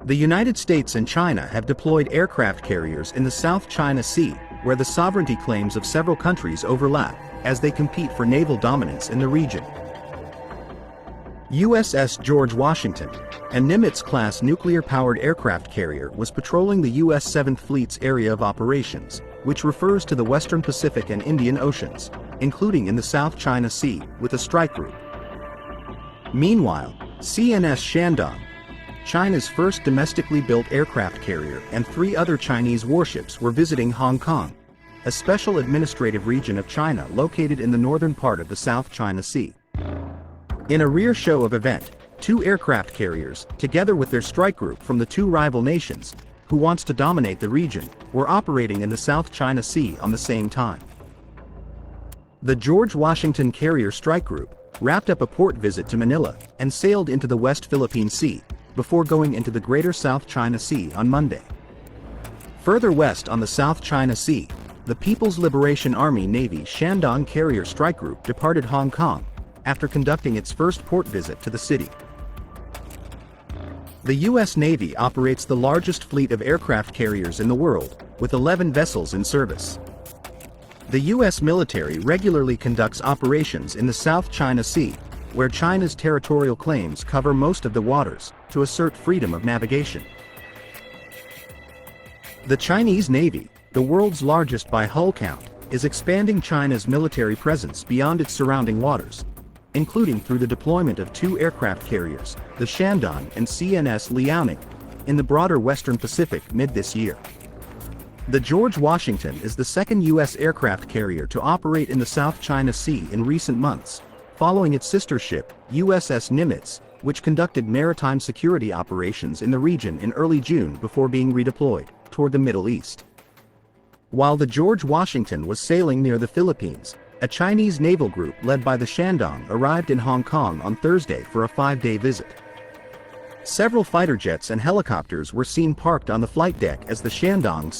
The United States and China have deployed aircraft carriers in the South China Sea, where the sovereignty claims of several countries overlap, as they compete for naval dominance in the region. USS George Washington, a Nimitz-class nuclear-powered aircraft carrier, was patrolling the U.S. 7th Fleet's area of operations, which refers to the Western Pacific and Indian Oceans, including in the South China Sea, with a strike group. Meanwhile, CNS Shandong, China's first domestically built aircraft carrier, and 3 other Chinese warships were visiting Hong Kong, a special administrative region of China located in the northern part of the South China Sea. In a rear show of event, 2 aircraft carriers, together with their strike group from the 2 rival nations, who wants to dominate the region, were operating in the South China Sea on the same time. The George Washington Carrier Strike Group wrapped up a port visit to Manila and sailed into the West Philippine Sea, before going into the Greater South China Sea on Monday. Further west on the South China Sea, the People's Liberation Army Navy Shandong Carrier Strike Group departed Hong Kong, after conducting its first port visit to the city. The U.S. Navy operates the largest fleet of aircraft carriers in the world, with 11 vessels in service. The U.S. military regularly conducts operations in the South China Sea, where China's territorial claims cover most of the waters, to assert freedom of navigation. The Chinese Navy, the world's largest by hull count, is expanding China's military presence beyond its surrounding waters, including through the deployment of 2 aircraft carriers, the Shandong and CNS Liaoning, in the broader Western Pacific mid this year. The George Washington is the second U.S. aircraft carrier to operate in the South China Sea in recent months, following its sister ship, USS Nimitz, which conducted maritime security operations in the region in early June before being redeployed toward the Middle East. While the George Washington was sailing near the Philippines, a Chinese naval group led by the Shandong arrived in Hong Kong on Thursday for a 5-day visit. Several fighter jets and helicopters were seen parked on the flight deck as the Shandong